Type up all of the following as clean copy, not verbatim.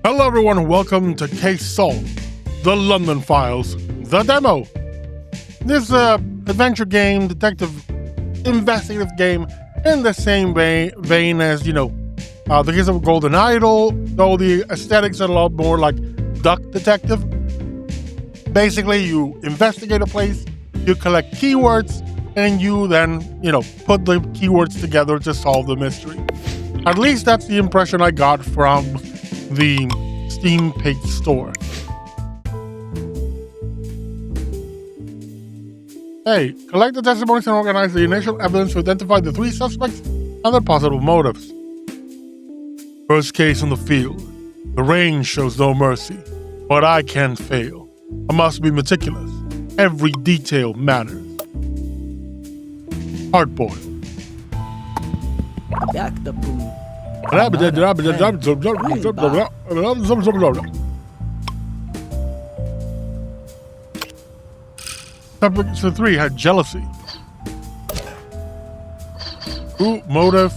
Hello everyone, welcome to Case Solved, the London Files, the demo. This adventure game, detective investigative game in the same vein as, the case of Golden Idol, though the aesthetics are a lot more like Duck Detective. Basically, you investigate a place, you collect keywords, and you then, put the keywords together to solve the mystery. At least that's the impression I got from the Steam page store. Hey, collect the testimonies and organize the initial evidence to identify the three suspects and their possible motives. First case on the field. The rain shows no mercy, but I can't fail. I must be meticulous. Every detail matters. Hard-boiled. Subject 3 had jealousy. Ooh, motive.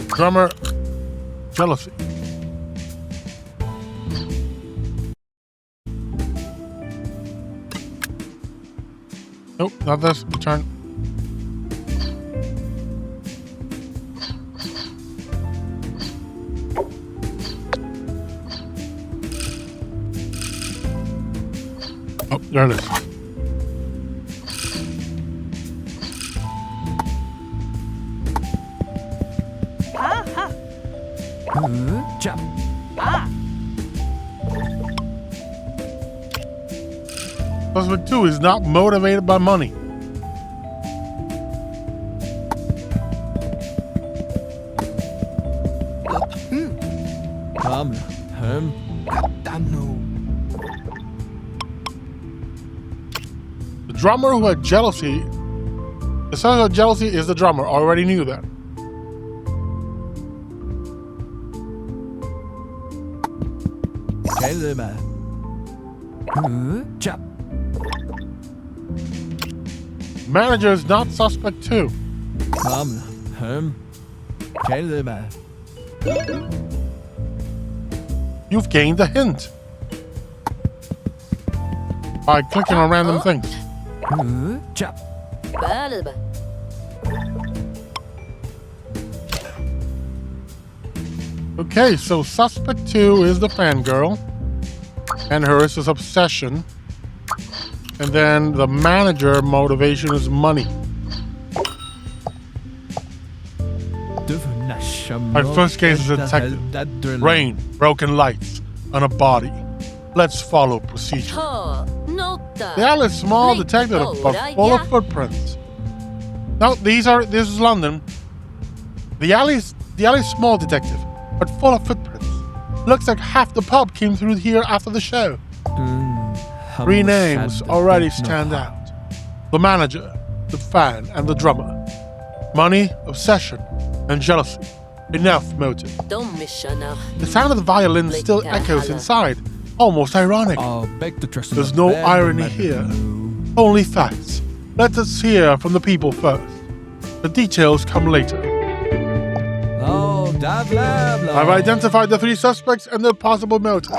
Drummer. Jealousy. Nope, not this. Return. Oh, there it is. Jump. Suspect 2 is not motivated by money. The drummer who had jealousy. The son of jealousy is the drummer. Already knew that. Jump. Manager is not suspect 2. You've gained a hint by clicking on random things. Jump. Okay, so suspect 2 is the fangirl, and hers is obsession. And then the manager motivation is money. My first case is a detective. Rain, broken lights, and a body. Let's follow procedure. The alley is small, detective, but full of footprints. Now, this is London. The alley is small, detective, but full of footprints. Looks like half the pub came through here after the show. 3 names already stand out. The manager, the fan, and the drummer. Money, obsession, and jealousy. Enough motive. The sound of the violin still echoes inside, almost ironic. There's no irony here, only facts. Let us hear from the people first. The details come later. I've identified the 3 suspects and their possible motive.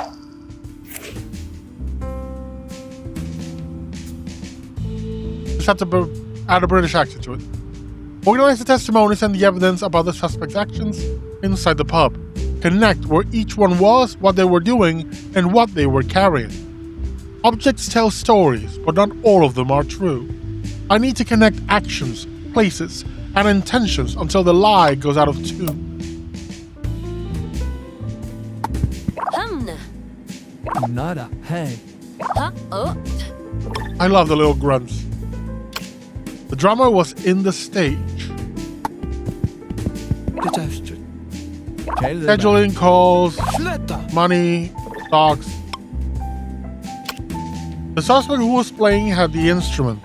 Just have to add a British accent to it. Organize the testimonies and the evidence about the suspects' actions inside the pub. Connect where each one was, what they were doing, and what they were carrying. Objects tell stories, but not all of them are true. I need to connect actions, places, and intentions until the lie goes out of tune. Nada. Hey. I love the little grunts. The drummer was in the stage. Scheduling calls, money, stocks. The suspect who was playing had the instrument.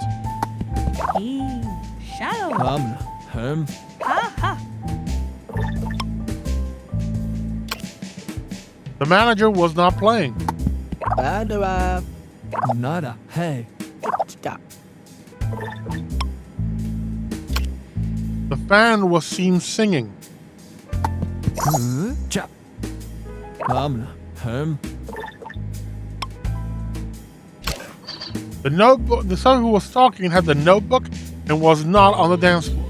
The manager was not playing. Nada. Hey. The fan was seen singing. Chop. The notebook. The son who was talking had the notebook and was not on the dance floor.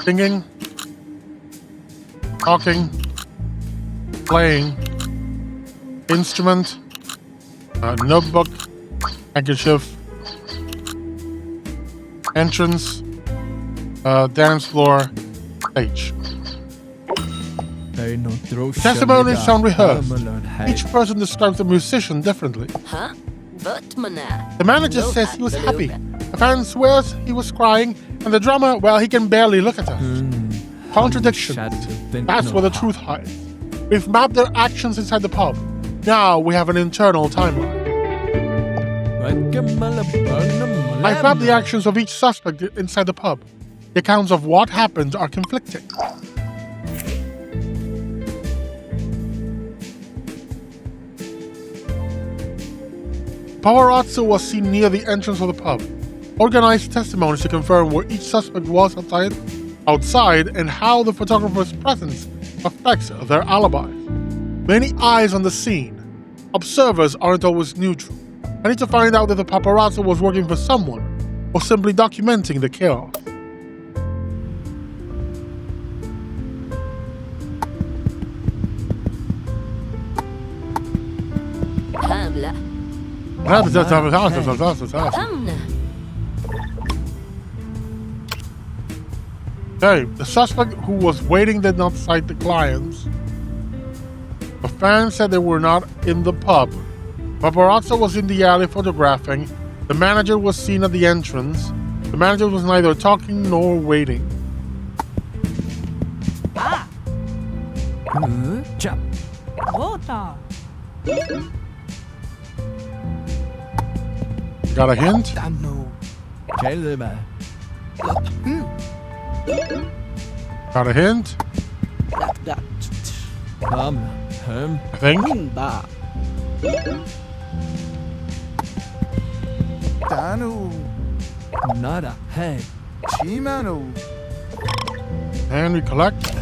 Singing, talking, playing, instrument, notebook, handkerchief, entrance, dance floor, stage. Testimonies sound rehearsed. Each person describes the musician differently. The manager says he was happy. The fan swears he was crying, and the drummer, well, he can barely look at us. Contradiction. That's where the truth hides. We've mapped their actions inside the pub. Now we have an internal timeline. I've mapped the actions of each suspect inside the pub. The accounts of what happened are conflicting. Paparazzo was seen near the entrance of the pub. Organized testimonies to confirm where each suspect was outside and how the photographer's presence affects their alibis. Many eyes on the scene. Observers aren't always neutral. I need to find out if the paparazzo was working for someone or simply documenting the chaos. Okay, the suspect who was waiting did not cite the clients. The fans said they were not in the pub. Paparazzo was in the alley photographing. The manager was seen at the entrance. The manager was neither talking nor waiting. Got a hint? Got a hint? I think. And we collect.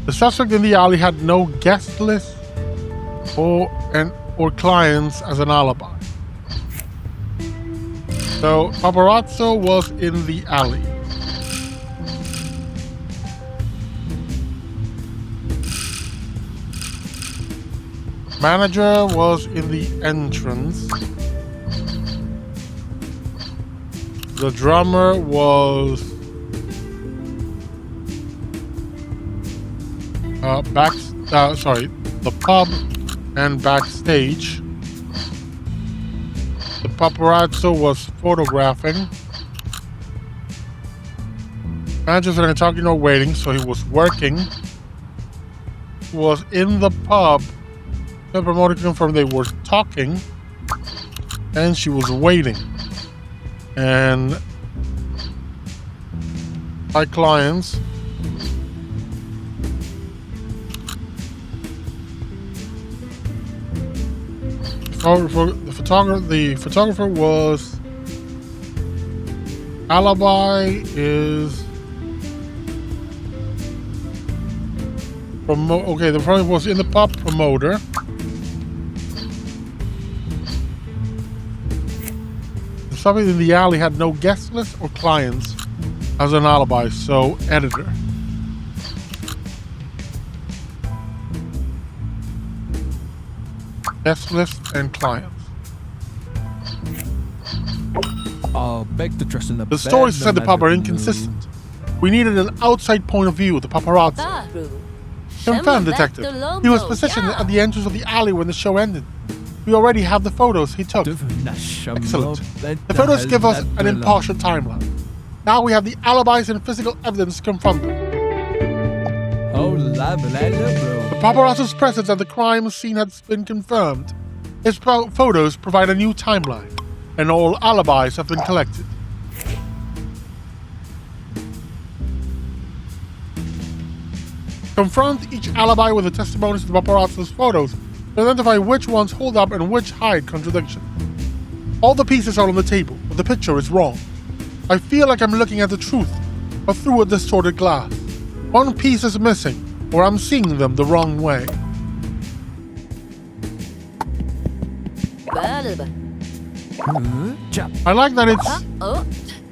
The suspect in the alley had no guest list or clients as an alibi. So paparazzo was in the alley. Manager was in the entrance. The drummer was the pub and backstage. The paparazzo was photographing. Manager's not talking or waiting, so he was working. He was in the pub. The promoter confirmed they were talking, and she was waiting. And my clients the photographer was alibi is okay, the photographer was in the pub promoter. Somebody in the alley had no guest list or clients as an alibi, so editor. Guest list and clients. The stories inside the pub are inconsistent. We needed an outside point of view of the paparazzi. Confirmed, detective. He was positioned at the entrance of the alley when the show ended. We already have the photos he took. Excellent. The photos give us an impartial timeline. Now we have the alibis and physical evidence to confront them. The paparazzo's presence at the crime scene has been confirmed. His photos provide a new timeline, and all alibis have been collected. Confront each alibi with the testimonies of the paparazzo's photos to identify which ones hold up and which hide contradiction. All the pieces are on the table, but the picture is wrong. I feel like I'm looking at the truth, but through a distorted glass. One piece is missing, or I'm seeing them the wrong way. I like that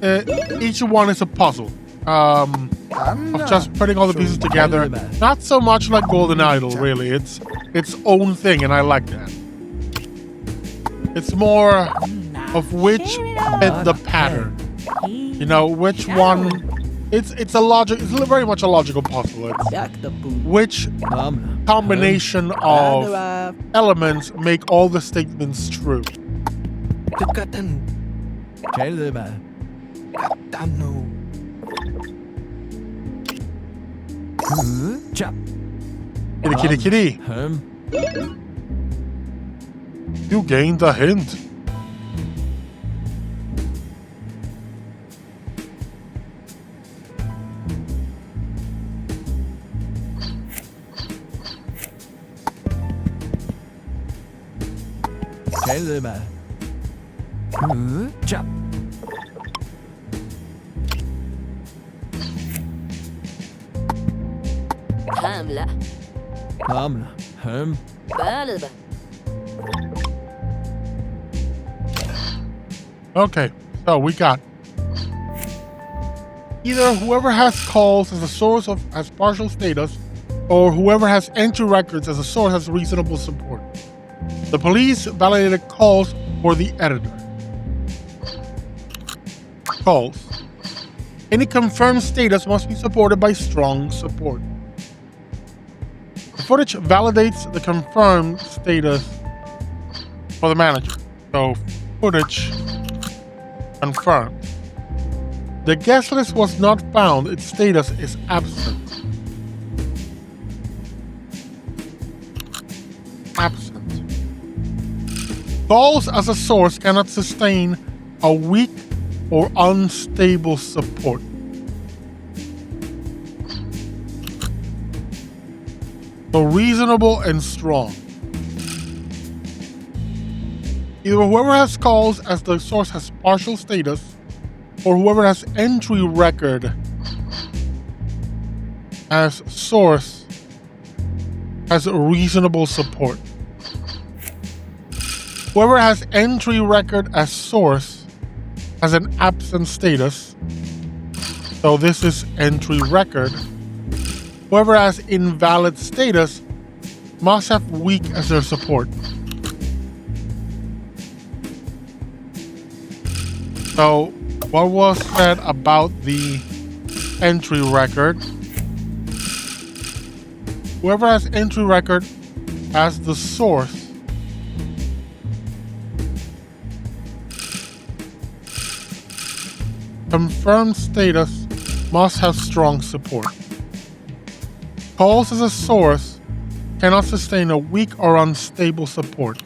it's each one is a puzzle of just putting all the pieces together. Not so much like Golden Idol, really. It's its own thing, and I like that. It's more of which fit the pattern. You know, which one. It's a logic. It's very much a logical puzzle. It's which combination of elements make all the statements true. Kitty, kitty, kitty. You gained a hint. Chop. Hamla. Balba. Okay, so we got either whoever has calls as a source has partial status, or whoever has entry records as a source has reasonable support. The police validated calls for the editor. Calls. Any confirmed status must be supported by strong support. The footage validates the confirmed status for the manager. So, footage confirmed. The guest list was not found. Its status is absent. Absent. Calls as a source cannot sustain a weak or unstable support. So reasonable and strong. Either whoever has calls as the source has partial status, or whoever has entry record as source has reasonable support. Whoever has entry record as source has an absent status. So this is entry record. Whoever has invalid status must have weak as their support. So what was said about the entry record? Whoever has entry record as the source confirmed status must have strong support. Calls as a source cannot sustain a weak or unstable support.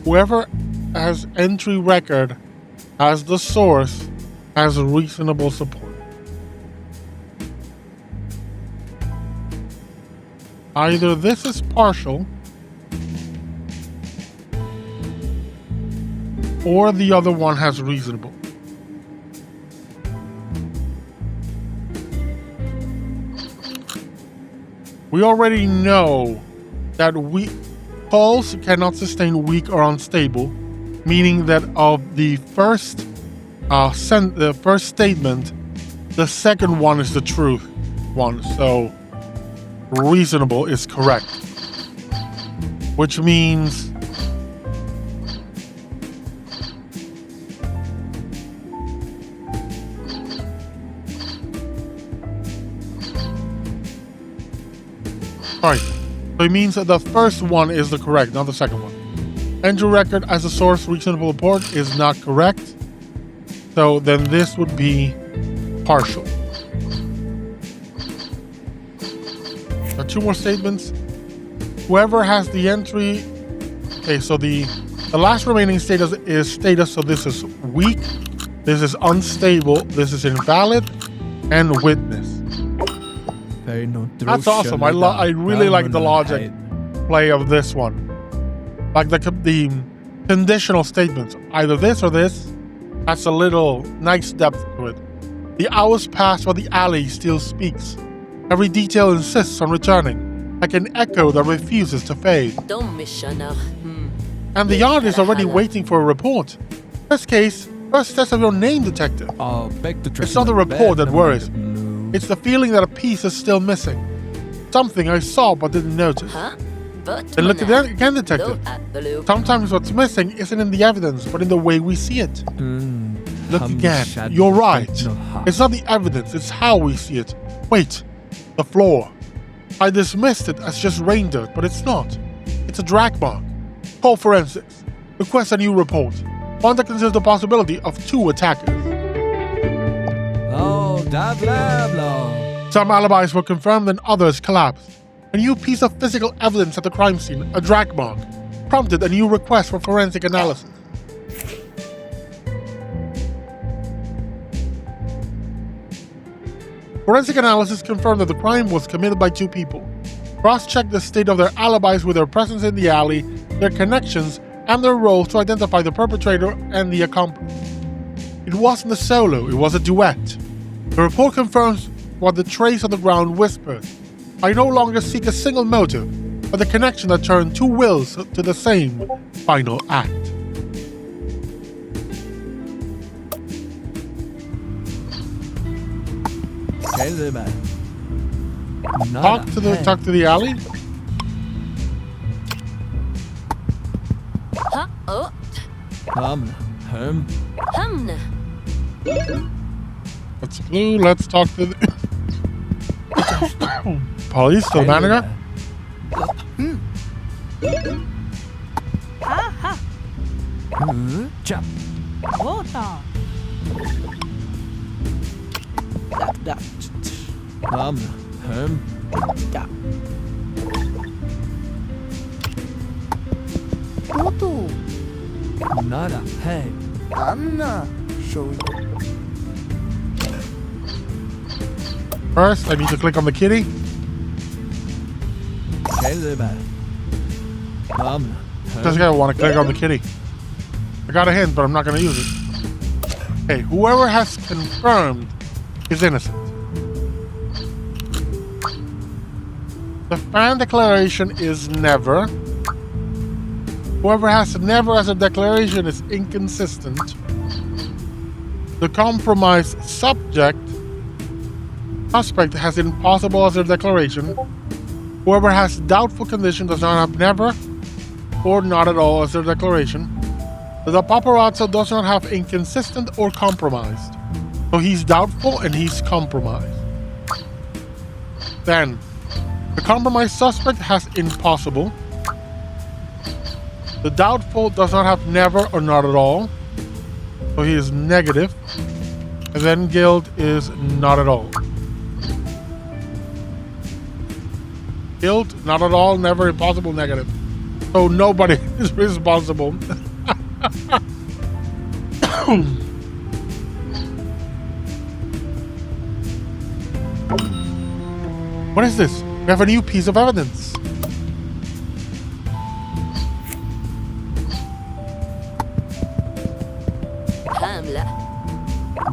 Whoever has entry record as the source has reasonable support. Either this is partial or the other one has reasonable. We already know that calls cannot sustain weak or unstable, meaning that of the first statement, the second one is the truth one. So reasonable is correct, which means sorry. So it means that the first one is the correct, not the second one. Entry record as a source reasonable support is not correct. So then this would be partial. Now, two more statements. Whoever has the entry. Okay, so the last remaining status is status. So this is weak, this is unstable, this is invalid, and witness. That's awesome. I really like the logic play of this one. Like the conditional statements, either this or this. That's a little nice depth to it. The hours pass while the alley still speaks. Every detail insists on returning, like an echo that refuses to fade. And the yard is already waiting for a report. In this case, first test of your name, detective. It's not the report that worries. It's the feeling that a piece is still missing. Something I saw but didn't notice. Then look at that again, detective. Sometimes what's missing isn't in the evidence, but in the way we see it. Look again. You're right. It's not the evidence, it's how we see it. Wait. The floor. I dismissed it as just rain dirt, but it's not. It's a drag mark. Call forensics. Request a new report. One that considers the possibility of 2 attackers. Oh, blah blah blah. Some alibis were confirmed and others collapsed. A new piece of physical evidence at the crime scene, a drag mark, prompted a new request for forensic analysis. Forensic analysis confirmed that the crime was committed by 2 people. Cross-checked the state of their alibis with their presence in the alley, their connections, and their roles to identify the perpetrator and the accomplice. It wasn't a solo, it was a duet. The report confirms what the trace on the ground whispered. I no longer seek a single motive, but the connection that turned 2 wills to the same final act. Talk to the alley. That's blue. Let's talk to the police, to the manager. Chop. Nada. Hey. First, I need to click on the kitty. Just gonna want to click on the kitty. I got a hint, but I'm not gonna use it. Okay, whoever has confirmed is innocent. The fan declaration is never. Whoever has never as a declaration is inconsistent. The compromise suspect has impossible as a declaration. Whoever has doubtful condition does not have never or not at all as their declaration. The paparazzo does not have inconsistent or compromised. So he's doubtful and he's compromised. Then, the compromised suspect has impossible. The doubtful does not have never or not at all. So he is negative. And then guilt is not at all. Guilt, not at all, never, impossible, negative. So nobody is responsible. What is this? We have a new piece of evidence.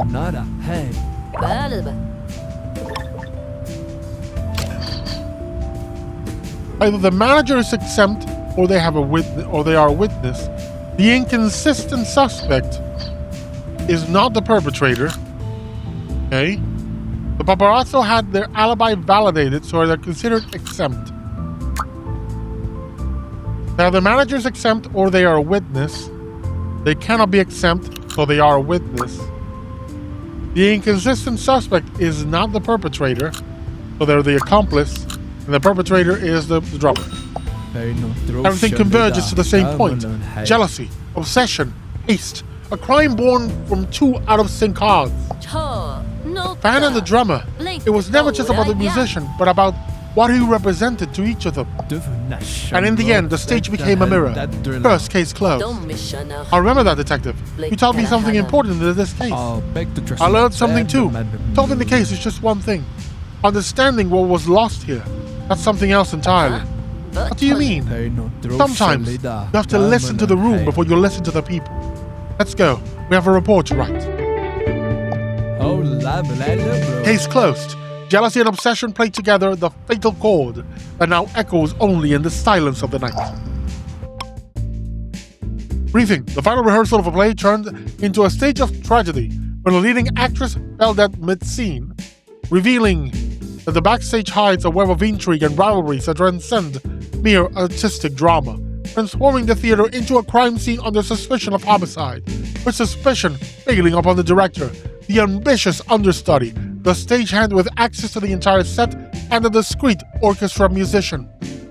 Nada. Hey. Either the manager is exempt, or they have a witness, or they are a witness. The inconsistent suspect is not the perpetrator. Okay. The paparazzo had their alibi validated, so they're considered exempt. Now, the manager is exempt, or they are a witness. They cannot be exempt, so they are a witness. The inconsistent suspect is not the perpetrator, so they're the accomplice, and the perpetrator is the drummer. Everything converges to the same point. Jealousy, obsession, haste. A crime born from 2 out-of-sync cards. Fan and the drummer. It was never just about the musician, but about what he represented to each of them. And in the end, the stage became a mirror. First case closed. I remember that, detective. You told me something important in this case. I learned something too. Solving the case is just one thing. Understanding what was lost here, that's something else entirely. What do you mean? Sometimes you have to listen to the room before you listen to the people. Let's go. We have a report to write. blah, blah, blah. Case closed. Jealousy and obsession play together the fatal chord that now echoes only in the silence of the night. Briefing. The final rehearsal of a play turned into a stage of tragedy when a leading actress fell dead mid-scene, revealing that the backstage hides a web of intrigue and rivalries that transcend mere artistic drama, transforming the theater into a crime scene under suspicion of homicide, with suspicion failing upon the director, the ambitious understudy, the stagehand with access to the entire set, and a discreet orchestra musician,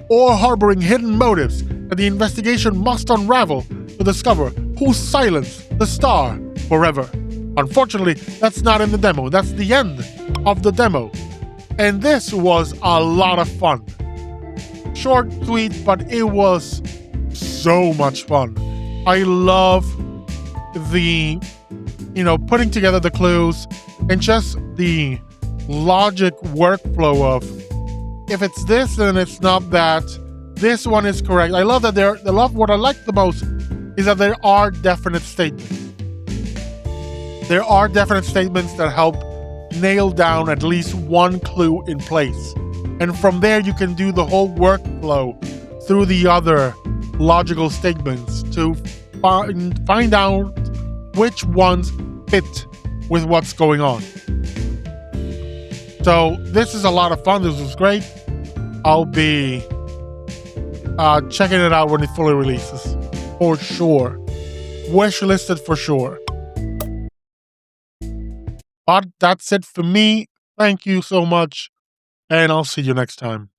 or harboring hidden motives that the investigation must unravel to discover who silenced the star forever. Unfortunately, that's not in the demo. That's the end of the demo. And this was a lot of fun. Short, sweet, but it was so much fun. I love the, putting together the clues and just the logic workflow of if it's this, then it's not that. This one is correct. I love that what I like the most is that there are definite statements. There are definite statements that help nail down at least one clue in place. And from there, you can do the whole workflow through the other logical statements to find out which ones fit with what's going on. So this is a lot of fun. This was great. I'll be checking it out when it fully releases. For sure. Wishlisted for sure. But that's it for me. Thank you so much, and I'll see you next time.